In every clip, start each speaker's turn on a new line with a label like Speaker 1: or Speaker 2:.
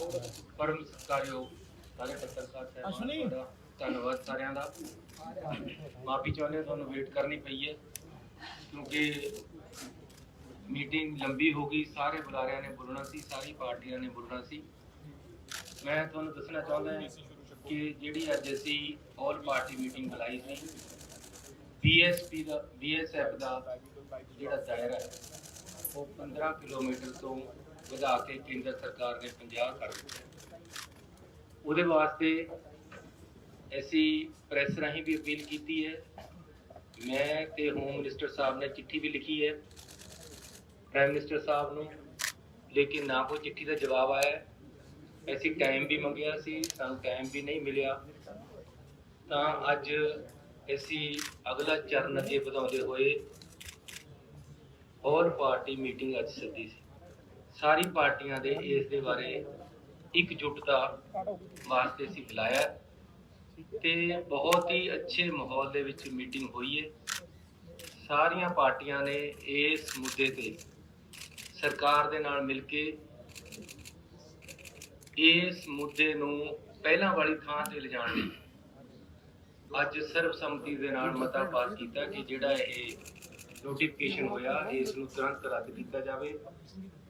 Speaker 1: परम सत्कारयोग सारे पत्रकार साहब दा धन्नवाद सारिਆਂ ਦਾ। माफी चाਹੁੰਦੇ ਤੁਹਾਨੂੰ ਵੇਟ ਕਰਨੀ ਪਈ ਹੈ क्योंकि मीटिंग लंबी हो गई, सारे बुलारियां ने बोलना सी, सारी पार्टियां ने बोलना सी। मैं ਤੁਹਾਨੂੰ ਦੱਸਣਾ ਚਾਹੁੰਦਾ कि ਜਿਹੜੀ ਅੱਜ ਅਸੀਂ ऑल पार्टी मीटिंग बुलाई सी, BSF ਦਾ ਜਿਹੜਾ ਦਾਇਰਾ ਹੈ ਉਹ 15 किलोमीटर ਤੋਂ ਵਧਾ ਕੇ ਕੇਂਦਰ ਸਰਕਾਰ ਨੇ 50 ਕਰ ਦਿੱਤਾ। ਉਹਦੇ ਵਾਸਤੇ ਅਸੀਂ ਪ੍ਰੈਸ ਰਾਹੀਂ ਵੀ ਅਪੀਲ ਕੀਤੀ ਹੈ। मैं ਤੇ ਹੋਮ ਮਿਨਿਸਟਰ ਸਾਹਿਬ ਨੇ चिट्ठी भी लिखी है प्राइम मिनिस्टर साहब ਨੂੰ, लेकिन ना कोई चिट्ठी का जवाब आया। ऐसी टाइम भी मंगिया सी, सानू टाइम भी नहीं मिलिया। तो अज असी अगला चरण अगे बढ़ाते हुए और पार्टी मीटिंग अज सदी सी। सारी पार्टियां दे इस दे बारे एकजुटता वास्ते असी बुलाया ते बहुत ही अच्छे माहौल दे विच मीटिंग हुई है। सारियां पार्टियां ने इस मुद्दे ते सरकार दे नाल मिल के इस मुद्दे नूं पहलां वाली थां ते लिजाण लई अज सर्वसम्मति दे नाल मता पास कीता कि जिहड़ा इह नोटिफिकेशन होया इस नूं तुरंत रद्द कीता जावे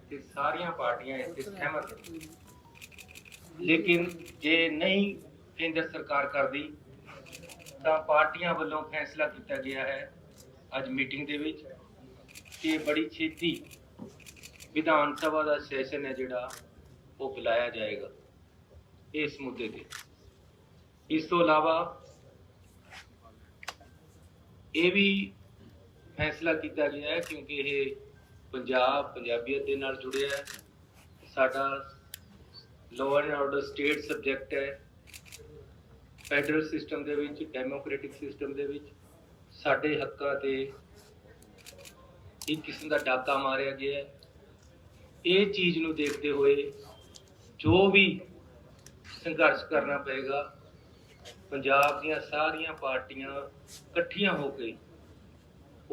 Speaker 1: ते सारियां पार्टियां इस ते सहमत हैं। लेकिन जे नहीं केंद्र सरकार करदी तां पार्टियां वल्लों फैसला कीता गया है अज मीटिंग दे विच कि बड़ी छेती विधान सभा का सैशन है जिहड़ा वो बुलाया जाएगा इस मुद्दे ते। इस तो इलावा ये भी फैसला किया गया है क्योंकि ये पंजाबियत के नाल जुड़िया है, साडा law and order state subject है। फैडरल सिस्टम दे विच डेमोक्रेटिक सिस्टम दे विच साडे हक्कां ते एक किस्म का डाका मारिया गया है। ये चीज़ नूं देखते हुए जो भी संघर्ष करना पएगा, पंजाब दीयां सारियां पार्टियां इकट्ठियां होकर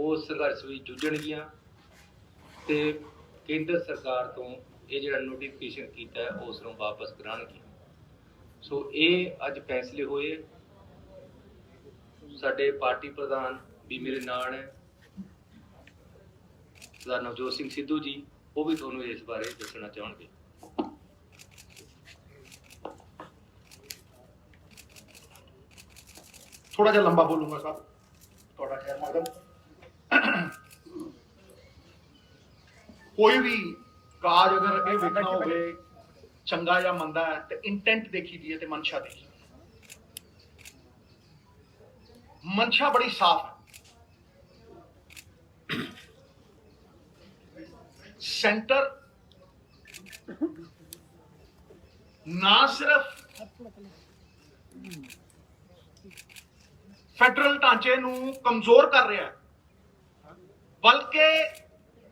Speaker 1: उस संघर्ष में जुझणगियां ते केंद्र सरकार तो ये जिहड़ा नोटिफिकेशन कीता है उस नूं वापस कराउणगे। सो ये अज फैसले होए। साडे पार्टी प्रधान भी मेरे नाल है, सरदार नवजोत सिंह सिद्धू जी, वो भी थोनों इस बारे दसना चाहणगे।
Speaker 2: थोड़ा जिहा लंबा बोलूंगा साहब, थोड़ा खैर मकदम। कोई भी काज अगर ये वेखना होवे चंगा या मंदा है तो इंटेंट देखी दी है ते मंशा देखी। मंशा बड़ी साफ है। सेंटर ना सिर्फ फैडरल ढांचे नूं कमजोर कर रहा है बल्कि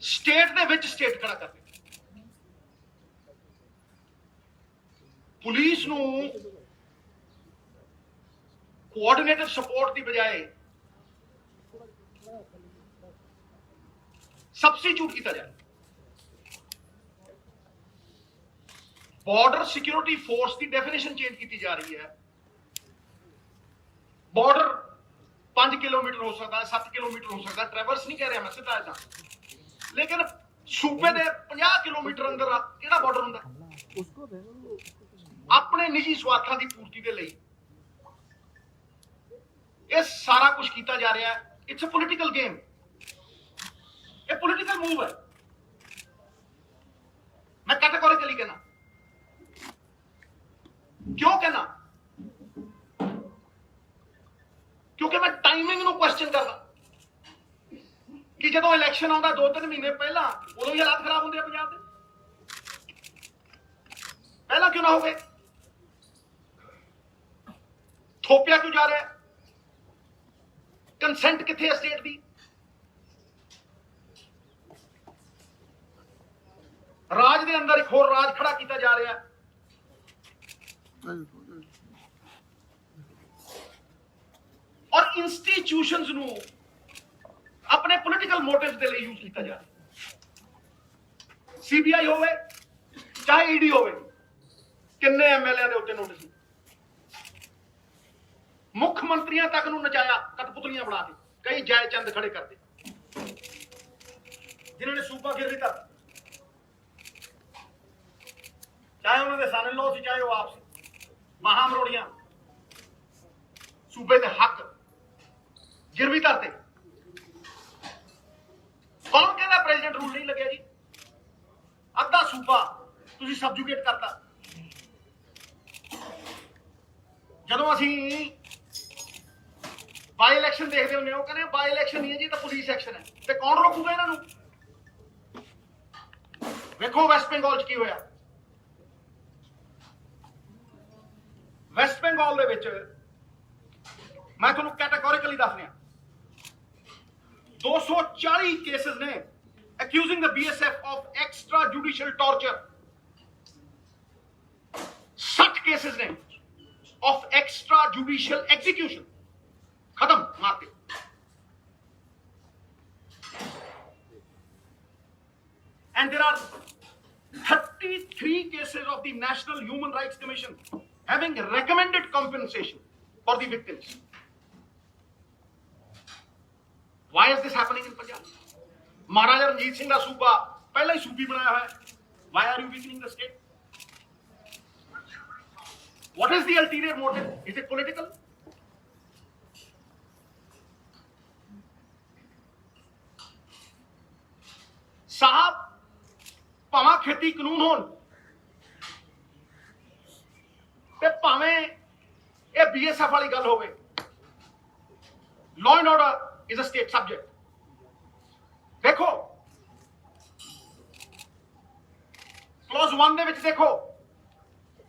Speaker 2: स्टेट दे विच स्टेट खड़ा कर रहा। पुलिस नूं कोआर्डिनेटेड सपोर्ट की बजाय सबस्टिट्यूट किया जाए। बॉर्डर सिक्योरिटी फोर्स की डेफिनेशन चेंज की जा रही है। बॉर्डर 5 किलोमीटर हो सकता है, 7 किलोमीटर हो सकता है, ट्रैवर्स नहीं कह रहा मैं सीधा ऐसा, लेकिन सूबे के 50 किलोमीटर अंदर किहड़ा बॉर्डर हुंदा अपने निजी स्वार्थों की पूर्ति के लिए ये सारा कुछ किया जा रहा है। इट्स अ पॉलिटिकल गेम, ये पॉलिटिकल मूव है। मैं कैटेगोरिकली कहना, क्यों कहना, क्योंकि मैं टाइमिंग नूं क्वेश्चन करदा कि जदों इलैक्शन आउंदा 2-3 महीने पहला उदों ही हालात खराब होंदे पंजाब दे, पहला क्यों ना हो गए? थोपिया क्यों जा रहा है? कंसेंट किथे है स्टेट दी? राज दे अंदर एक होर राज खड़ा किया जा रहा है। और इंस्टीट्यूशंस नू अपने पॉलिटिकल मोटिव्स के लिए यूज किया जा रहा है। सीबीआई होवे चाहे ईडी होवे, ਕਿੰਨੇ ਐਮਐਲਏ ਦੇ ਉੱਤੇ ਨੋਟਿਸ? ਮੁੱਖ ਮੰਤਰੀਆਂ ਤੱਕ ਨੂੰ ਨਚਾਇਆ ਕਠਪੁਤਲੀਆਂ ਬਣਾ ਕੇ, ਕਈ ਜੈ ਚੰਦ ਖੜੇ ਕਰਦੇ ਜਿਨ੍ਹਾਂ ਨੇ ਸੂਬਾ ਗਿਰਵੀ ਧਰ, ਚਾਹੇ ਉਹਨਾਂ ਦੇ ਸਨ ਲੋ ਸੀ ਚਾਹੇ ਉਹ ਆਪ ਸੀ, ਮਹਾ ਮਰੋੜੀਆਂ ਸੂਬੇ ਦੇ ਹੱਕ ਗਿਰਵੀ ਧਰਤੇ। ਕੌਣ ਕਹਿੰਦਾ ਪ੍ਰੈਜ਼ੀਡੈਂਟ ਰੂਲ ਨਹੀਂ ਲੱਗਿਆ ਜੀ? ਅੱਧਾ ਸੂਬਾ ਤੁਸੀਂ ਸਬਜੂਗੇਟ ਕਰਤਾ। ਜਦੋਂ ਅਸੀਂ ਬਾਈ ਇਲੈਕਸ਼ਨ ਦੇਖਦੇ ਹੁੰਦੇ ਉਹ ਕਹਿੰਦੇ ਬਾਈ ਇਲੈਕਸ਼ਨ ਨਹੀਂ ਹੈ ਜੀ, ਤਾਂ ਪੁਲਿਸ ਐਕਸ਼ਨ ਹੈ, ਤੇ ਕੌਣ ਰੋਕੂਗਾ ਇਹਨਾਂ ਨੂੰ? ਵੇਖੋ ਵੈਸਟ ਬੰਗਾਲ 'ਚ ਕੀ ਹੋਇਆ। ਵੈਸਟ ਬੰਗਾਲ ਦੇ ਵਿੱਚ ਮੈਂ ਤੁਹਾਨੂੰ ਕੈਟਾਗੋਰੀਕਲੀ ਦੱਸ ਰਿਹਾ, 240 ਕੇਸਿਸ ਨੇ accusing the BSF of extra judicial torture, 60 cases ਨੇ of extra judicial execution, खत्म मार के। And there are 33 cases of the National Human Rights Commission having recommended compensation for the victims. Why is this happening in Punjab? Maharaja Ranjit Singh ਦਾ ਸੂਬਾ ਪਹਿਲਾਂ ਹੀ ਸੂਬੀ ਬਣਾਇਆ ਹੋਇਆ ਹੈ। Why are you weakening the state? What is the ulterior motive? Is it political? साहब भावें खेती कानून होण ते भावें ये BSF वाली गल होवे, law and order is a state subject. देखो क्लॉज 1 दे विच देखो,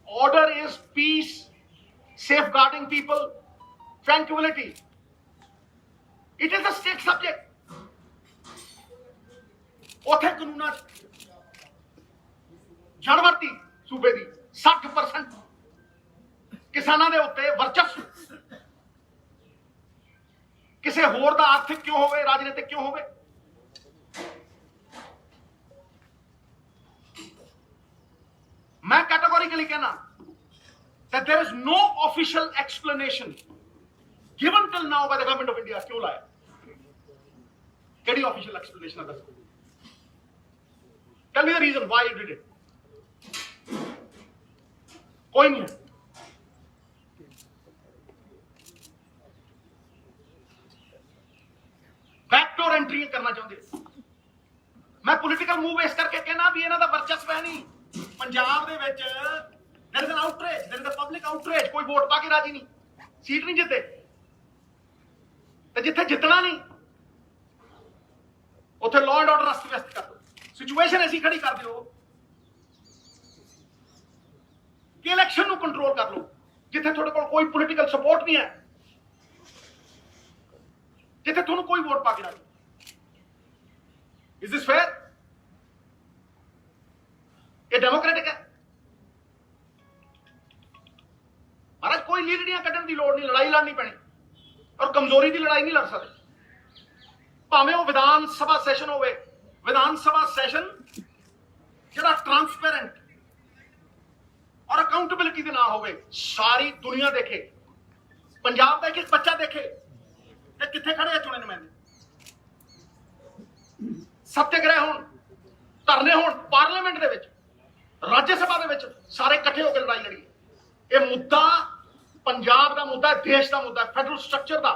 Speaker 2: order is peace, safeguarding people, tranquility. It is a state subject. ਉੱਥੇ ਕਾਨੂੰਨਾਂ ਜਨਵਰਤੀ ਸੂਬੇ ਦੀ 60% ਕਿਸਾਨਾਂ ਦੇ ਉੱਤੇ ਵਰਚਸਵ, ਕਿਸੇ ਹੋਰ ਦਾ ਆਰਥਿਕ ਕਿਉਂ ਹੋਵੇ, ਰਾਜਨੀਤਿਕ ਕਿਉਂ ਹੋਵੇ। ਮੈਂ ਕੈਟਾਗੋਰੀਕਲੀ ਕਹਿਣਾ that there is no official explanation given till now by the government of India। ਕਿਉਂ ਲਾਇਆ? ਕਿਹੜੀ official explanation ਹੈ? ਦੱਸੋ। Tell me the reason why you did it. कोई नहीं है। बैकडोर एंट्री करना चाहते। मैं पॉलिटिकल मूव इस करके कहना भी इन्हां दा वर्चस्व है नहीं पंजाब दे विच। There is an outrage, there is a public outrage. कोई वोट पा के राजी नहीं, सीट नहीं जिते, ते जिथे जितना नहीं उत्थे लॉ एंड ऑर्डर अस्त व्यस्त कर दो। सिचुएशन ऐसी खड़ी कर दो कि इलेक्शन ਨੂੰ ਕੰਟਰੋਲ ਕਰ ਲਓ, ਜਿੱਥੇ ਤੁਹਾਡੇ ਕੋਲ ਕੋਈ ਪੋਲੀਟੀਕਲ ਸਪੋਰਟ ਨਹੀਂ ਹੈ, ਜਿੱਥੇ ਤੁਹਾਨੂੰ ਕੋਈ ਵੋਟ ਪਾ ਕੇ ਰਾਜੀ। Is this fair? ਇਹ ਡੈਮੋਕ੍ਰੈਟਿਕ ਹੈ? ਮਹਾਰਾਜ ਕੋਈ ਲੀਡਰੀਆਂ ਕੱਢਣ ਦੀ ਲੋੜ ਨਹੀਂ, ਲੜਾਈ ਲੜਨੀ ਪੈਣੀ, ਔਰ ਕਮਜ਼ੋਰੀ ਦੀ ਲੜਾਈ ਨਹੀਂ ਲੜ ਸਕਦੇ। ਭਾਵੇਂ ਉਹ ਵਿਧਾਨ ਸਭਾ ਸੈਸ਼ਨ ਹੋਵੇ, विधान सभा सैशन जरा ट्रांसपेरेंट और अकाउंटेबिलिटी के ना होवे, सारी दुनिया देखे, पंजाब का एक बच्चा देखे कि किथे खड़े हैं चुने नुमाइंदे, सत्याग्रह होण, धरने होण पार्लीमेंट दे विच, राज्य सभा दे विच, सारे इकट्ठे होकर लड़ाई लड़ीए। ये मुद्दा पंजाब का मुद्दा है, देश का मुद्दा है, फेडरल स्ट्रक्चर का,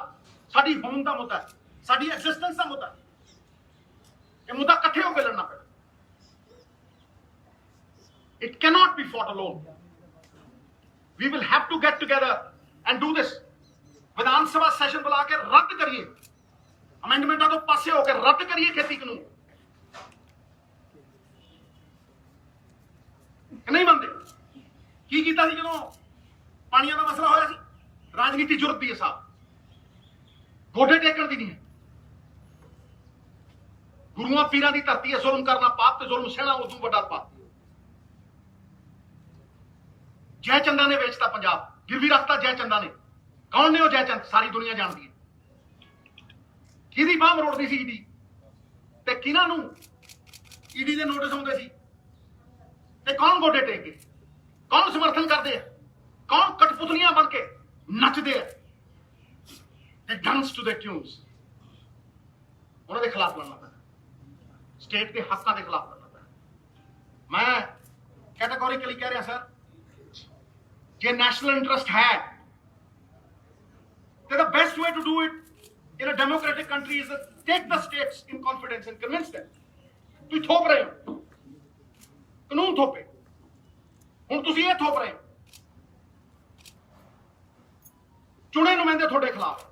Speaker 2: साडी होंद का मुद्दा है, साडी एग्जिस्टेंस का मुद्दा है। ये मुद्दा इकट्ठे होकर लड़ना पड़ेगा। It cannot be fought alone. We will have to get together and do this. Vidhan Sabha session बुला के रद्द करिए, अमेंडमेंटा तो पासे होकर रद्द करिए खेती कानून। नहीं मनते। की कीता सी जदों पानियां दा मसला होया सी? राजनीति जुरत दी है साहब, गोडे टेकण दी नहीं है। गुरुआं पीरां दी धरती है, जुल्म करना पाप ते जुल्म सहना उदों बड़ा पाप। जय चंदा ने बेचता पंजाब, गिरवी रखता जय चंदा ने। कौन ने वो जय चंद? सारी दुनिया जानती है। किहदी बांह मरोड़दी सी ईडी, ते किहनां नूं ईडी दे नोटिस आउंदे सी, ते कौन गोडे टेक गए? कौन समर्थन करते हैं, कौन कठपुतलियां बन के नचते हैं, they dance to their tunes। उन्होंने खिलाफ लड़ना पैना, स्टेट के हकों के खिलाफ लड़ना पैना। मैं कैटेगोरिकली कह रहा सर, जे नेशनल इंटरेस्ट है तो the best way to do it in a democratic country is to take the states in confidence and convince them। ਤੁਸੀਂ ਥੋਪ ਰਹੇ ਹੋ, ਕਾਨੂੰਨ ਥੋਪੇ, ਹੁਣ ਤੁਸੀਂ ਇਹ ਥੋਪ ਰਹੇ ਹੋ, ਚੁਣੇ ਨੁਮਾਇੰਦੇ ਤੁਹਾਡੇ ਖਿਲਾਫ,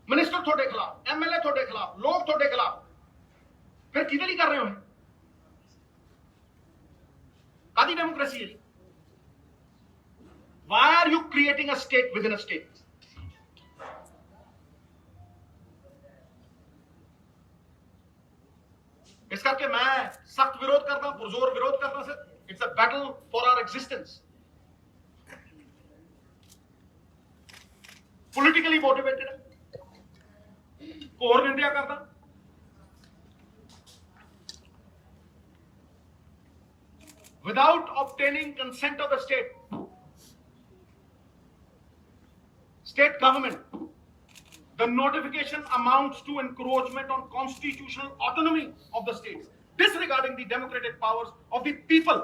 Speaker 2: ਮਿਨਿਸਟਰ ਤੁਹਾਡੇ ਖਿਲਾਫ, ਐਮਐਲਏ ਤੁਹਾਡੇ ਖਿਲਾਫ, ਲੋਕ ਤੁਹਾਡੇ ਖਿਲਾਫ, ਫਿਰ ਕਿਹਦੇ ਲਈ ਕਰ ਰਹੇ ਹੋ ਇਹ? ਕਾਦੀ ਡੈਮੋਕ੍ਰੇਸੀ ਹੈ ਜੀ? Why are you creating a state within a state? इस करके मैं सख्त विरोध करता हूं, पुरजोर विरोध करता sir. It's a battle for our existence. Politically motivated है, और निंदा करता। Without obtaining consent of the state government, the notification amounts to encroachment on constitutional autonomy of the states, disregarding the democratic powers of the people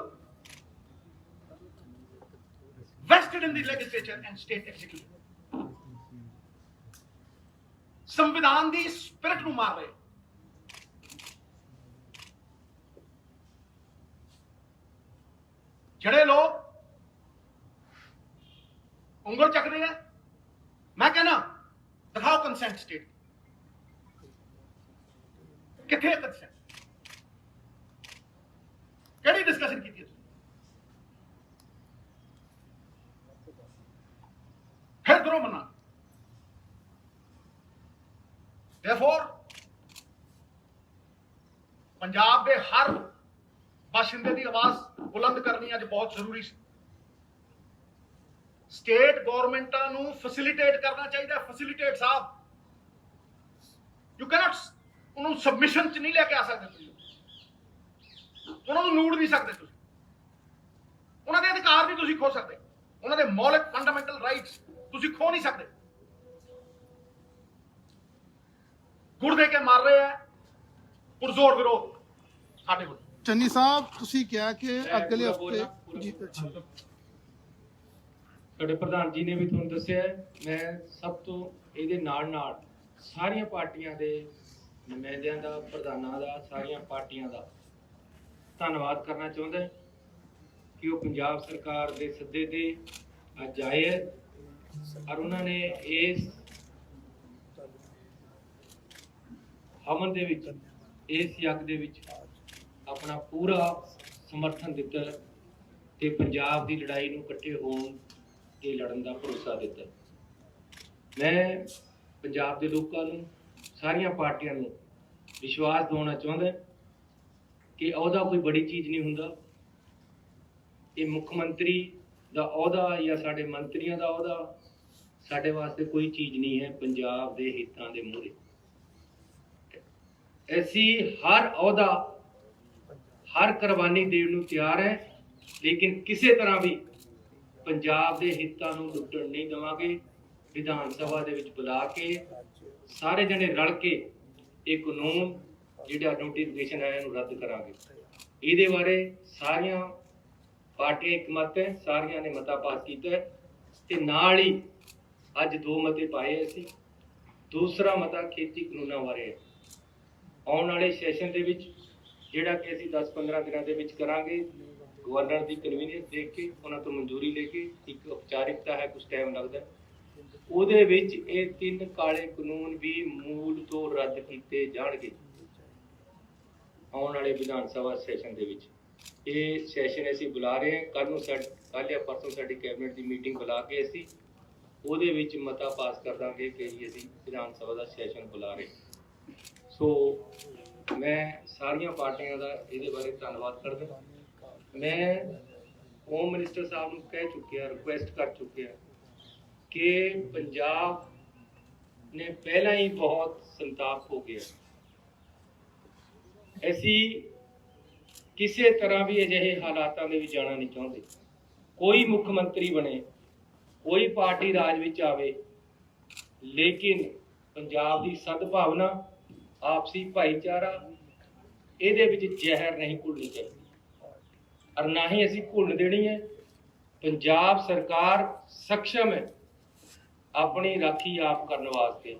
Speaker 2: vested in the legislature and state executive। संविधान the spirit ਨੂੰ ਮਾਰ ਰਹੇ। ਜਿਹੜੇ ਲੋਕ ਉਂਗਲ ਚੱਕਦੇ ਆ, ਮੈਂ ਕਹਿੰਦਾ ਦਿਖਾਓ ਕੰਸੈਂਟ ਸਟੇਟ, ਕਿੱਥੇ ਕੰਸੈਂਟ, ਕਿਹੜੀ ਡਿਸਕਸ਼ਨ ਕੀਤੀ ਤੁਸੀਂ? ਫਿਰ ਕਰੋ ਮਨਾ। Therefore, ਪੰਜਾਬ ਦੇ ਹਰ ਬਾਸ਼ਿੰਦੇ ਦੀ ਆਵਾਜ਼ ਬੁਲੰਦ ਕਰਨੀ ਅੱਜ ਬਹੁਤ ਜ਼ਰੂਰੀ ਸੀ। ਸਟੇਟ ਗਵਰਨਮੈਂਟਾਂ ਨੂੰ ਫੈਸਿਲਿਟੇਟ ਕਰਨਾ ਚਾਹੀਦਾ। ਫੈਸਿਲਿਟੇਟ ਸਾਹਿਬ, ਯੂ ਕੈਨਟ ਉਹਨੂੰ ਸਬਮਿਸ਼ਨ ਚ ਨਹੀਂ ਲੈ ਕੇ ਆ ਸਕਦੇ ਤੁਸੀਂ, ਉਹਨਾਂ ਨੂੰ ਨੂੜ ਨਹੀਂ ਸਕਦੇ ਤੁਸੀਂ, ਉਹਨਾਂ ਦੇ ਅਧਿਕਾਰ ਨਹੀਂ ਤੁਸੀਂ ਖੋ ਸਕਦੇ, ਉਹਨਾਂ ਦੇ ਮੌਲਿਕ ਫੰਡਾਮੈਂਟਲ ਰਾਈਟਸ ਤੁਸੀਂ ਖੋ ਨਹੀਂ ਸਕਦੇ। ਗੁੜ ਦੇ ਕੇ ਮਾਰ ਰਹੇ ਆ, ਪੁਰਜ਼ੋਰ ਵਿਰੋਧ ਸਾਡੇ ਕੋਲ।
Speaker 3: ਚੰਨੀ ਸਾਹਿਬ, ਤੁਸੀਂ ਕਿਹਾ ਕਿ ਅਗਲੇ ਹਫਤੇ ਜੀ
Speaker 1: ਸਾਡੇ ਪ੍ਰਧਾਨ ਜੀ ਨੇ ਵੀ ਤੁਹਾਨੂੰ ਦੱਸਿਆ। ਮੈਂ ਸਭ ਤੋਂ ਇਹਦੇ ਨਾਲ ਨਾਲ ਸਾਰੀਆਂ ਪਾਰਟੀਆਂ ਦੇ ਨੁਮਾਇੰਦਿਆਂ ਦਾ, ਪ੍ਰਧਾਨਾਂ ਦਾ, ਸਾਰੀਆਂ ਪਾਰਟੀਆਂ ਦਾ ਧੰਨਵਾਦ ਕਰਨਾ ਚਾਹੁੰਦਾ ਕਿ ਉਹ ਪੰਜਾਬ ਸਰਕਾਰ ਦੇ ਸੱਦੇ ਤੇ ਅੱਜ ਆਏ ਹੈ ਔਰ ਉਹਨਾਂ ਨੇ ਇਸ ਹਮਨ ਦੇ ਵਿੱਚ, ਇਸ ਯੱਗ ਦੇ ਵਿੱਚ ਆਪਣਾ ਪੂਰਾ ਸਮਰਥਨ ਦਿੱਤਾ ਤੇ ਪੰਜਾਬ ਦੀ ਲੜਾਈ ਨੂੰ ਇਕੱਠੇ ਹੋਣ ਤੇ ਲੜਨ ਦਾ ਭਰੋਸਾ ਦਿੱਤਾ। ਮੈਂ ਪੰਜਾਬ ਦੇ ਲੋਕਾਂ ਨੂੰ, ਸਾਰੀਆਂ ਪਾਰਟੀਆਂ ਨੂੰ ਵਿਸ਼ਵਾਸ ਦਿਵਾਉਣਾ ਚਾਹੁੰਦਾ ਕਿ ਅਹੁਦਾ ਕੋਈ ਬੜੀ ਚੀਜ਼ ਨਹੀਂ ਹੁੰਦਾ। ਇਹ ਮੁੱਖ ਮੰਤਰੀ ਦਾ ਅਹੁਦਾ ਜਾਂ ਸਾਡੇ ਮੰਤਰੀਆਂ ਦਾ ਅਹੁਦਾ ਸਾਡੇ ਵਾਸਤੇ ਕੋਈ ਚੀਜ਼ ਨਹੀਂ ਹੈ ਪੰਜਾਬ ਦੇ ਹਿੱਤਾਂ ਦੇ ਮੂਹਰੇ। ਅਸੀਂ ਹਰ ਅਹੁਦਾ, ਹਰ ਕੁਰਬਾਨੀ ਦੇਣ ਨੂੰ ਤਿਆਰ ਹੈ, ਲੇਕਿਨ ਕਿਸੇ ਤਰ੍ਹਾਂ ਵੀ ਪੰਜਾਬ ਦੇ ਹਿੱਤਾਂ ਨੂੰ ਲੁੱਟਣ ਨਹੀਂ ਦੇਵਾਂਗੇ। ਵਿਧਾਨ ਸਭਾ ਦੇ ਵਿੱਚ ਬੁਲਾ ਕੇ ਸਾਰੇ ਜਣੇ ਰਲ ਕੇ ਇਹ ਕਾਨੂੰਨ ਜਿਹੜਾ ਨੋਟੀਫਿਕੇਸ਼ਨ ਹੈ ਇਹਨੂੰ ਰੱਦ ਕਰਾਂਗੇ। ਇਹਦੇ ਬਾਰੇ ਸਾਰੀਆਂ ਪਾਰਟੀਆਂ ਇਕਮਤ ਹੈ, ਸਾਰੀਆਂ ਨੇ ਮਤਾ ਪਾਸ ਕੀਤਾ ਹੈ ਤੇ ਨਾਲ ਹੀ ਅੱਜ 2 ਮਤੇ ਪਾਏ ਅਸੀਂ। ਦੂਸਰਾ ਮਤਾ ਖੇਤੀ ਕਾਨੂੰਨਾਂ ਬਾਰੇ ਹੈ। ਆਉਣ ਵਾਲੇ ਸੈਸ਼ਨ ਦੇ ਵਿੱਚ ਜਿਹੜਾ ਕਿ ਅਸੀਂ 10-15 ਦਿਨਾਂ ਦੇ ਵਿੱਚ ਕਰਾਂਗੇ, ਗਵਰਨਰ ਦੀ ਕਨਵੀਨੀਅੰਸ ਦੇਖ ਕੇ ਉਹਨਾਂ ਤੋਂ ਮਨਜ਼ੂਰੀ ਲੈ ਕੇ, ਇੱਕ ਔਪਚਾਰਿਕਤਾ ਹੈ, ਕੁਝ ਟਾਈਮ ਲੱਗਦਾ, ਉਹਦੇ ਵਿੱਚ ਇਹ 3 ਕਾਲੇ ਕਾਨੂੰਨ ਵੀ ਮੂਲ ਤੋਂ ਰੱਦ ਕੀਤੇ ਜਾਣਗੇ ਆਉਣ ਵਾਲੇ ਵਿਧਾਨ ਸਭਾ ਸੈਸ਼ਨ ਦੇ ਵਿੱਚ। ਇਹ ਸੈਸ਼ਨ ਅਸੀਂ ਬੁਲਾ ਰਹੇ ਹਾਂ। ਕੱਲ੍ਹ ਜਾਂ ਪਰਸੋਂ ਸਾਡੀ ਕੈਬਨਿਟ ਦੀ ਮੀਟਿੰਗ ਬੁਲਾ ਕੇ ਅਸੀਂ ਉਹਦੇ ਵਿੱਚ ਮਤਾ ਪਾਸ ਕਰ ਦਾਂਗੇ ਕਿ ਅਸੀਂ ਵਿਧਾਨ ਸਭਾ ਦਾ ਸੈਸ਼ਨ ਬੁਲਾ ਰਹੇ। ਸੋ ਮੈਂ ਸਾਰੀਆਂ ਪਾਰਟੀਆਂ ਦਾ ਇਹਦੇ ਬਾਰੇ ਧੰਨਵਾਦ ਕਰਦਾ। ਮੈਂ ਹੋਮ ਮਿਨਿਸਟਰ ਸਾਹਿਬ ਨੂੰ ਕਹਿ ਚੁੱਕਿਆ, ਰਿਕੁਐਸਟ ਕਰ ਚੁੱਕਿਆ ਕਿ ਪੰਜਾਬ ਨੇ ਪਹਿਲਾਂ ਹੀ ਬਹੁਤ ਸੰਤਾਪ ਹੋ ਗਿਆ। ਅਸੀਂ ਕਿਸੇ ਤਰ੍ਹਾਂ ਵੀ ਅਜਿਹੇ ਹਾਲਾਤਾਂ ਦੇ ਵਿੱਚ ਜਾਣਾ ਨਹੀਂ ਚਾਹੁੰਦੇ। ਕੋਈ ਮੁੱਖ ਮੰਤਰੀ ਬਣੇ, ਕੋਈ ਪਾਰਟੀ ਰਾਜ ਵਿੱਚ ਆਵੇ, ਲੇਕਿਨ ਪੰਜਾਬ ਦੀ ਸਦਭਾਵਨਾ, ਆਪਸੀ ਭਾਈਚਾਰਾ, ਇਹਦੇ ਵਿੱਚ ਜ਼ਹਿਰ ਨਹੀਂ ਘੁਲਣੀ ਚਾਹੀਦੀ, ਔਰ ਨਾ ਹੀ ਅਸੀਂ ਘੁਲਣ ਦੇਣੀ ਹੈ। ਪੰਜਾਬ ਸਰਕਾਰ ਸક્ષਮ ਹੈ ਆਪਣੀ ਰਾਖੀ ਆਪ ਕਰਨ ਵਾਸਤੇ।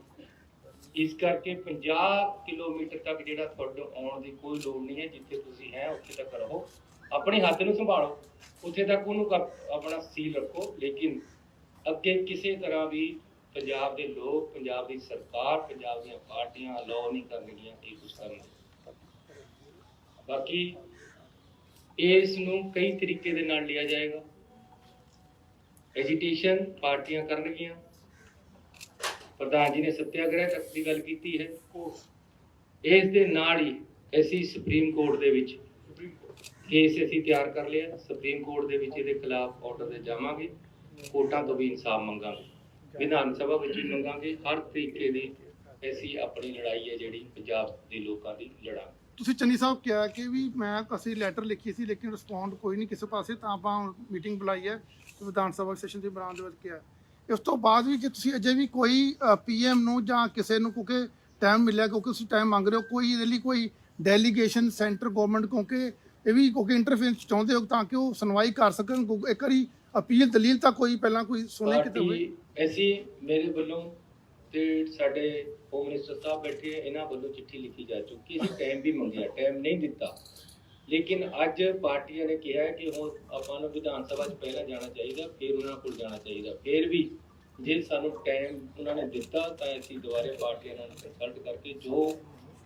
Speaker 1: ਇਸ ਕਰਕੇ 50 ਕਿਲੋਮੀਟਰ ਤੱਕ ਜਿਹੜਾ ਤੁਹਾਡੇ ਆਉਣ ਦੀ ਕੋਈ ਲੋੜ ਨਹੀਂ ਹੈ। ਜਿੱਥੇ ਤੁਸੀਂ ਹੈ ਉੱਥੇ ਤੱਕ ਰਹੋ, ਆਪਣੀ ਹੱਦ ਨੂੰ ਸੰਭਾਲੋ, ਉੱਥੇ ਤੱਕ ਉਹਨੂੰ ਆਪਣਾ ਸੀਲ ਰੱਖੋ, ਲੇਕਿਨ ਅੱਗੇ ਕਿਸੇ ਤਰ੍ਹਾਂ ਵੀ ਪੰਜਾਬ ਦੇ ਲੋਕ, ਪੰਜਾਬ ਦੀ ਸਰਕਾਰ, ਪੰਜਾਬ ਦੀਆਂ ਪਾਰਟੀਆਂ ਅਲਾਉ ਨਹੀਂ ਕਰਨਗੀਆਂ ਇਹ ਕੁਛ ਕਰਨਾ। ਬਾਕੀ ਇਸ ਨੂੰ ਕਈ ਤਰੀਕੇ ਦੇ ਨਾਲ ਲਿਆ ਜਾਏਗਾ। ਐਜੀਟੇਸ਼ਨ ਪਾਰਟੀਆਂ ਕਰਨਗੀਆਂ। ਪ੍ਰਧਾਨ ਜੀ ਨੇ ਸੱਤਿਆਗ੍ਰਹਿ ਤੱਕ ਦੀ ਗੱਲ ਕੀਤੀ ਹੈ। ਇਸ ਦੇ ਨਾਲ ਹੀ ਅਸੀਂ ਸੁਪਰੀਮ ਕੋਰਟ ਦੇ ਵਿੱਚ ਕੇਸ ਅਸੀਂ ਤਿਆਰ ਕਰ ਲਿਆ। ਸੁਪਰੀਮ ਕੋਰਟ ਦੇ ਵਿੱਚ ਇਹਦੇ ਖਿਲਾਫ ਆਰਡਰ ਦੇ ਜਾਵਾਂਗੇ। ਕੋਰਟਾਂ ਤੋਂ ਵੀ ਇਨਸਾਫ ਮੰਗਾਂਗੇ, ਵਿਧਾਨ ਸਭਾ ਵਿੱਚ ਵੀ ਮੰਗਾਂਗੇ। ਹਰ ਤਰੀਕੇ ਦੀ ਅਸੀਂ ਆਪਣੀ ਲੜਾਈ ਹੈ ਜਿਹੜੀ ਪੰਜਾਬ ਦੇ ਲੋਕਾਂ ਦੀ ਲੜਾਂਗੇ।
Speaker 3: ਤੁਸੀਂ ਚੰਨੀ ਸਾਹਿਬ ਕਿਹਾ ਕਿ ਵੀ ਅਸੀਂ ਲੈਟਰ ਲਿਖੀ ਸੀ ਲੇਕਿਨ ਰਿਸਪੌਂਡ ਕੋਈ ਨਹੀਂ ਕਿਸੇ ਪਾਸੇ, ਤਾਂ ਆਪਾਂ ਮੀਟਿੰਗ ਬੁਲਾਈ ਹੈ ਵਿਧਾਨ ਸਭਾ ਸੈਸ਼ਨ ਦੀ ਬਰਾਨ ਦੇ ਵਿੱਚ ਕਿਹਾ। ਇਸ ਤੋਂ ਬਾਅਦ ਵੀ ਕਿ ਤੁਸੀਂ ਅਜੇ ਵੀ ਕੋਈ PM ਨੂੰ ਜਾਂ ਕਿਸੇ ਨੂੰ, ਕਿਉਂਕਿ ਟਾਈਮ ਮਿਲਿਆ, ਕਿਉਂਕਿ ਤੁਸੀਂ ਟਾਈਮ ਮੰਗ ਰਹੇ ਹੋ, ਕੋਈ ਇਹਦੇ ਲਈ ਕੋਈ ਡੈਲੀਗੇਸ਼ਨ ਸੈਂਟਰ ਗਵਰਨਮੈਂਟ, ਕਿਉਂਕਿ ਇਹ ਵੀ ਕਿਉਂਕਿ ਇੰਟਰਫੇਰੈਂਸ ਚਾਹੁੰਦੇ ਹੋ ਤਾਂ ਕਿ ਉਹ ਸੁਣਵਾਈ ਕਰ ਸਕਣ। ਇੱਕ ਵਾਰੀ ਅਪੀਲ ਦਲੀਲ ਤਾਂ ਕੋਈ ਪਹਿਲਾਂ ਕੋਈ ਸੁਣੇ ਕਿਤੇ ਹੋਵੇ।
Speaker 1: ਅਸੀਂ ਮੇਰੇ ਵੱਲੋਂ ਤੇ ਸਾਡੇ ਹੋਮ ਮਿਨਿਸਟਰ ਸਾਹਿਬ ਬੈਠੇ, ਇਹਨਾਂ ਵੱਲੋਂ ਚਿੱਠੀ ਲਿਖੀ ਜਾ ਚੁੱਕੀ। ਅਸੀਂ ਟਾਈਮ ਵੀ ਮੰਗਿਆ, ਟਾਈਮ ਨਹੀਂ ਦਿੱਤਾ, ਲੇਕਿਨ ਅੱਜ ਪਾਰਟੀਆਂ ਨੇ ਕਿਹਾ ਕਿ ਹੁਣ ਆਪਾਂ ਨੂੰ ਵਿਧਾਨ ਸਭਾ 'ਚ ਪਹਿਲਾਂ ਜਾਣਾ ਚਾਹੀਦਾ, ਫਿਰ ਉਹਨਾਂ ਕੋਲ ਜਾਣਾ ਚਾਹੀਦਾ। ਫਿਰ ਵੀ ਜੇ ਸਾਨੂੰ ਟਾਈਮ ਉਹਨਾਂ ਨੇ ਦਿੱਤਾ ਤਾਂ ਅਸੀਂ ਦੁਬਾਰੇ ਪਾਰਟੀਆਂ ਨਾਲ ਕੰਸਲਟ ਕਰਕੇ ਜੋ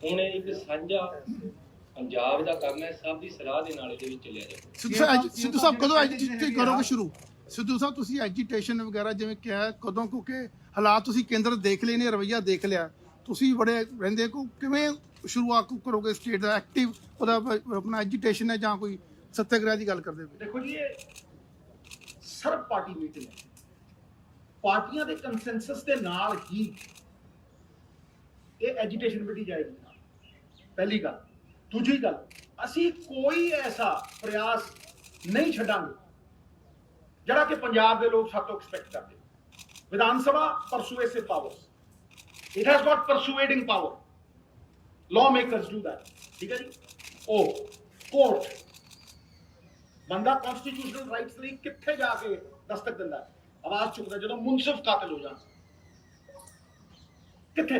Speaker 1: ਹੁਣ ਇੱਕ ਸਾਂਝਾ ਪੰਜਾਬ ਦਾ ਕੰਮ ਹੈ, ਸਭ ਦੀ ਸਲਾਹ ਦੇ ਨਾਲ ਇਹਦੇ ਵਿੱਚ ਚੱਲਿਆ ਜਾਵੇ।
Speaker 3: ਸਿੱਧੂ ਸਾਹਿਬ ਕਦੋਂ ਐਜੀਟੇਸ਼ਨ ਕਰੋਗੇ ਸ਼ੁਰੂ? ਸਿੱਧੂ ਸਾਹਿਬ ਤੁਸੀਂ ਐਜੀਟੇਸ਼ਨ ਵਗੈਰਾ ਜਿਵੇਂ ਕਿਹਾ ਕਦੋਂ, ਕਿਉਂਕਿ ਹਾਲਾਤ ਤੁਸੀਂ ਕੇਂਦਰ ਦੇਖ ਲਏ ਨੇ, ਰਵੱਈਆ ਦੇਖ ਲਿਆ, ਤੁਸੀਂ ਬੜੇ ਰਹਿੰਦੇ ਕੋ, ਕਿਵੇਂ ਸ਼ੁਰੂਆਤ ਕਰੋਗੇ ਸਟੇਟ ਦਾ ਐਕਟਿਵ ਉਹਦਾ ਆਪਣਾ ਐਜੀਟੇਸ਼ਨ ਹੈ ਜਾਂ ਕੋਈ ਸੱਤਿਆਗ੍ਰਹਿ ਦੀ ਗੱਲ ਕਰਦੇ ਪਏ?
Speaker 2: ਦੇਖੋ ਜੀ, ਇਹ ਸਰਬ ਪਾਰਟੀ ਮੀਟਿੰਗ ਹੈ। ਪਾਰਟੀਆਂ ਦੇ ਕੰਸੈਂਸਸ ਦੇ ਨਾਲ ਹੀ ਇਹ ਐਜੀਟੇਸ਼ਨ ਵਿੱਢੀ ਜਾਏਗੀ। ਪਹਿਲੀ ਗੱਲ। ਦੂਜੀ ਗੱਲ, ਅਸੀਂ ਕੋਈ ਐਸਾ ਪ੍ਰਯਾਸ ਨਹੀਂ ਛੱਡਾਂਗੇ ਜਿਹੜਾ ਕਿ ਪੰਜਾਬ ਦੇ ਲੋਕ ਸਾਡੇ ਤੋਂ ਐਕਸਪੈਕਟ ਕਰਦੇ। Vidhan Sabha persuasive power, it has got persuading power, law makers do that, ਠੀਕ ਹੈ ਜੀ। ਉਹ ਕੋਰਟ ਬੰਦਾ ਕਨਸਟੀਟਿਊਸ਼ਨਲ ਰਾਈਟਸ ਲਈ ਕਿੱਥੇ ਜਾ ਕੇ ਦਸਤਕ ਦਿੰਦਾ, ਆਵਾਜ਼ ਚੁੱਕਦਾ ਜਦੋਂ ਮੁਨਸਿਫ ਕਾਤਲ ਹੋ ਜਾਣ, ਕਿੱਥੇ?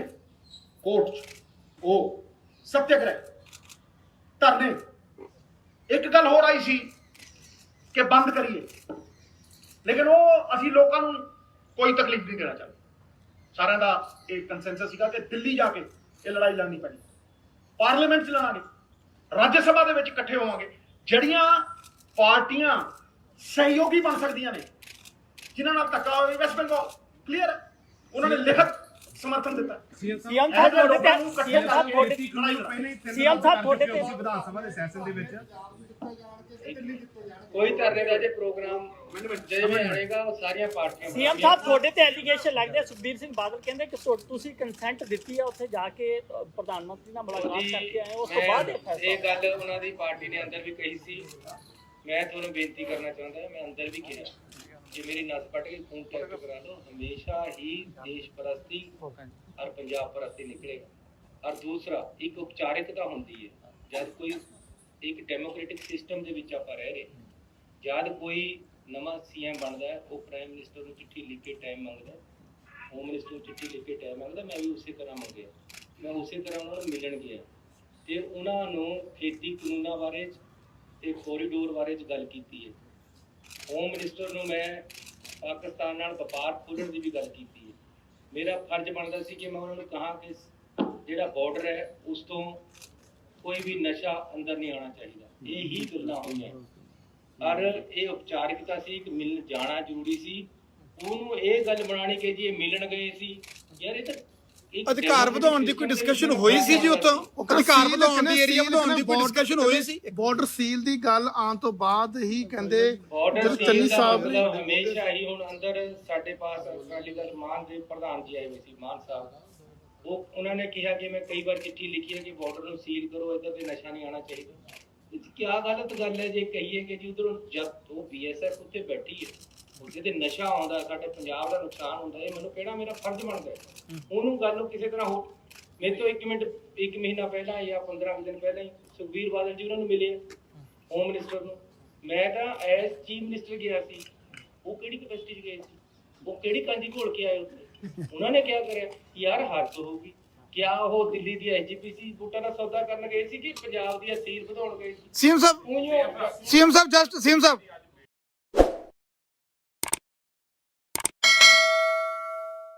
Speaker 2: ਕੋਰਟ 'ਚ। ਉਹ ਸੱਤਿਆਗ੍ਰਹਿ, ਧਰਨੇ। ਇੱਕ ਗੱਲ ਹੋਰ ਆਈ ਸੀ ਕਿ ਬੰਦ ਕਰੀਏ, ਲੇਕਿਨ ਉਹ ਅਸੀਂ ਲੋਕਾਂ ਨੂੰ ਕੋਈ ਤਕਲੀਫ ਨਹੀਂ ਦੇਣਾ ਚਾਹੁੰਦੇ। ਸਾਰਿਆਂ ਦਾ ਇਹ ਕੰਸੈਂਸਸ ਸੀਗਾ ਕਿ ਦਿੱਲੀ ਜਾ ਕੇ ਇਹ ਲੜਾਈ ਲੜਨੀ ਪੈਣੀ, ਪਾਰਲੀਮੈਂਟ 'ਚ ਲੜਾਂਗੇ, ਰਾਜ ਸਭਾ ਦੇ ਵਿੱਚ ਇਕੱਠੇ ਹੋਵਾਂਗੇ। ਜਿਹੜੀਆਂ ਪਾਰਟੀਆਂ ਸਹਿਯੋਗੀ ਬਣ ਸਕਦੀਆਂ ਨੇ, ਜਿਨ੍ਹਾਂ ਨਾਲ ਧੱਕਾ ਹੋਵੇ, ਵੈਸਟ ਬੰਗਾਲ ਕਲੀਅਰ, ਉਹਨਾਂ ਨੇ ਲਿਖਤ ਸਮਰਥਨ ਦਿੱਤਾ।
Speaker 4: ਸੀਐਮ ਸਾਹਿਬ ਤੁਹਾਡੇ ਤੇ
Speaker 5: ਵਿਧਾਨ ਸਭਾ ਦੇ ਸੈਸ਼ਨ ਦੇ ਵਿੱਚ
Speaker 1: ਕੋਈ ਧਰਨੇ ਦਾ ਜੇ ਪ੍ਰੋਗਰਾਮ ਜਿਵੇਂ ਆਏਗਾ ਉਹ ਸਾਰੀਆਂ ਪਾਰਟੀਆਂ।
Speaker 4: ਸੀਐਮ ਸਾਹਿਬ ਤੁਹਾਡੇ ਤੇ ਐਲੀਗੇਸ਼ਨ ਲੱਗਦੇ, ਸੁਖਬੀਰ ਸਿੰਘ ਬਾਦਲ ਕਹਿੰਦੇ ਕਿ ਤੁਸੀਂ ਕੰਸੈਂਟ ਦਿੱਤੀ ਹੈ ਉੱਥੇ ਜਾ ਕੇ ਪ੍ਰਧਾਨ ਮੰਤਰੀ ਨਾਲ ਮੁਲਾਕਾਤ ਕਰਕੇ ਆਏ, ਉਸ ਤੋਂ ਬਾਅਦ
Speaker 1: ਇਹ ਗੱਲ ਉਹਨਾਂ ਦੀ ਪਾਰਟੀ ਨੇ ਅੰਦਰ ਵੀ ਕਹੀ ਸੀ। ਮੈਂ ਤੁਹਾਨੂੰ ਬੇਨਤੀ ਕਰਨਾ ਚਾਹੁੰਦਾ, ਮੈਂ ਅੰਦਰ ਵੀ ਕਿਹਾ ਕਿ ਮੇਰੀ ਨਸ ਪੱਟ ਕੇ ਖੂਨ ਟੈਸਟ ਕਰਾ ਲਓ, ਹਮੇਸ਼ਾ ਹੀ ਦੇਸ਼ ਪ੍ਰਸਤੀ ਔਰ ਪੰਜਾਬ ਪ੍ਰਸਤੀ ਨਿਕਲੇਗਾ। ਔਰ ਦੂਸਰਾ, ਇੱਕ ਉਪਚਾਰਿਕਤਾ ਹੁੰਦੀ ਹੈ ਜਦ ਕੋਈ ਇੱਕ ਡੈਮੋਕ੍ਰੈਟਿਕ ਸਿਸਟਮ ਦੇ ਵਿੱਚ ਆਪਾਂ ਰਹਿ ਰਹੇ, ਜਦ ਕੋਈ ਨਵਾਂ CM ਬਣਦਾ ਹੈ, ਉਹ ਪ੍ਰਾਈਮ ਮਿਨਿਸਟਰ ਨੂੰ ਚਿੱਠੀ ਲਿਖ ਕੇ ਟਾਈਮ ਮੰਗਦਾ, ਹੋਮ ਮਿਨਿਸਟਰ ਨੂੰ ਚਿੱਠੀ ਲਿਖ ਕੇ ਟਾਈਮ ਮੰਗਦਾ। ਮੈਂ ਵੀ ਉਸੇ ਤਰ੍ਹਾਂ ਮੰਗਿਆ, ਮੈਂ ਉਸੇ ਤਰ੍ਹਾਂ ਉਹਨਾਂ ਨੂੰ ਮਿਲਣ ਗਿਆ ਤੇ ਉਹਨਾਂ ਨੂੰ ਖੇਤੀ ਕਾਨੂੰਨਾਂ ਬਾਰੇ ਤੇ ਕੋਰੀਡੋਰ ਬਾਰੇ ਗੱਲ ਕੀਤੀ ਹੈ। ਹੋਮ ਮਿਨਿਸਟਰ ਨੂੰ ਮੈਂ ਪਾਕਿਸਤਾਨ ਨਾਲ ਵਪਾਰ ਖੋਲ੍ਹਣ ਦੀ ਵੀ ਗੱਲ ਕੀਤੀ ਹੈ। ਮੇਰਾ ਫਰਜ਼ ਬਣਦਾ ਸੀ ਕਿ ਮੈਂ ਉਹਨਾਂ ਨੂੰ ਕਹਾਂ ਕਿ ਜਿਹੜਾ ਬਾਰਡਰ ਹੈ ਉਸ ਤੋਂ ਕੋਈ ਵੀ ਨਸ਼ਾ ਅੰਦਰ ਨਹੀਂ ਆਉਣਾ ਚਾਹੀਦਾ। ਇਹੀ ਗੱਲਾਂ ਹੋਈਆਂ ਔਰ ਇਹ ਉਪਚਾਰਿਕਤਾ ਸੀ ਕਿ ਮਿਲਣ ਜਾਣਾ ਜ਼ਰੂਰੀ ਸੀ। ਉਹਨੂੰ ਇਹ ਗੱਲ ਬਣਾਣੀ ਕਿ ਜੀ ਇਹ ਮਿਲਣ ਗਏ ਸੀ, ਯਾਰ ਇਹ ਤਾਂ
Speaker 5: ਅਧਿਕਾਰ ਵਧਾਉਣ ਦੀ ਕੋਈ ਡਿਸਕਸ਼ਨ ਹੋਈ ਸੀ ਜੀ? ਉੱਥੋਂ ਅਧਿਕਾਰ ਵਧਾਉਣ ਦੀ, ਏਰੀਆ ਵਧਾਉਣ ਦੀ ਕੋਈ ਡਿਸਕਸ਼ਨ ਹੋਈ ਸੀ?
Speaker 3: ਬਾਰਡਰ ਸੀਲ ਦੀ ਗੱਲ ਆਉਣ ਤੋਂ ਬਾਅਦ ਹੀ ਕਹਿੰਦੇ
Speaker 1: ਬਾਰਡਰ
Speaker 3: ਚੰਨੀ ਸਾਹਿਬ
Speaker 1: ਮਤਲਬ ਹਮੇਸ਼ਾ ਹੀ ਹੁਣ ਅੰਦਰ ਸਾਡੇ ਪਾਸ ਅਕਾਲੀ ਦਲ ਮਾਨ ਦੇ ਪ੍ਰਧਾਨ ਜੀ ਆਏ ਹੋਏ ਸੀ, ਮਾਨ ਸਾਹਿਬ। ਉਹਨਾਂ ਨੇ ਕਿਹਾ ਕਿ ਮੈਂ ਕਈ ਵਾਰ ਚਿੱਠੀ ਲਿਖੀ ਹੈ ਕਿ ਬਾਰਡਰ ਨੂੰ ਸੀਲ ਕਰੋ, ਇੱਧਰ ਤੇ ਨਸ਼ਾ ਨਹੀਂ ਆਉਣਾ ਚਾਹੀਦਾ। ਕੀ ਗਲਤ ਗੱਲ ਹੈ ਜੇ ਕਹੀਏ ਕਿ ਜੀ ਉਧਰੋਂ ਜਦ ਉਹ BSF ਉੱਥੇ ਬੈਠੀ ਹੈ, ਉਹਦੇ ਤੇ ਨਸ਼ਾ ਆਉਂਦਾ, ਸਾਡੇ ਪੰਜਾਬ ਦਾ ਨੁਕਸਾਨ ਹੁੰਦਾ, ਇਹ ਮੈਨੂੰ ਕਿਹੜਾ ਮੇਰਾ ਫਰਜ਼ ਬਣਦਾ ਹੈ ਉਹਨੂੰ ਗੱਲ ਨੂੰ ਕਿਸੇ ਤਰ੍ਹਾਂ ਹੋ। ਮੇਰੇ ਤੋਂ 1 ਮਹੀਨਾ ਪਹਿਲਾਂ ਜਾਂ 15 ਦਿਨ ਪਹਿਲਾਂ ਹੀ ਸੁਖਬੀਰ ਬਾਦਲ ਜੀ ਉਹਨਾਂ ਨੂੰ ਮਿਲੇ, ਹੋਮ ਮਿਨਿਸਟਰ ਨੂੰ। ਮੈਂ ਤਾਂ ਐਸ ਚੀਫ ਮਿਨਿਸਟਰ ਗਿਆ ਸੀ, ਉਹ ਕਿਹੜੀ ਕਪੈਸਿਟੀ 'ਚ ਗਏ ਸੀ, ਉਹ ਕਿਹੜੀ ਕਾਂਜੀ ਘੋਲ ਕੇ ਆਏ ਉੱਥੇ। ਉਹਨਾਂ ਨੇ ਕਿਆ ਕਰਿਆ ਯਾਰ, ਹੱਦ ਹੋਊਗੀ। ਕਿਆ ਉਹ ਦਿੱਲੀ ਦੀ SGPC ਵੋਟਾਂ ਦਾ ਸੌਦਾ ਕਰਨ ਗਏ ਸੀ ਕਿ ਪੰਜਾਬ ਦੀ ਅਸੀਰ ਵਧਾਉਣ ਗਏ ਸੀ?
Speaker 3: ਸੀਐਮ ਸਾਹਿਬ ਜਸਟ ਸੀਐਮ ਸਾਹਿਬ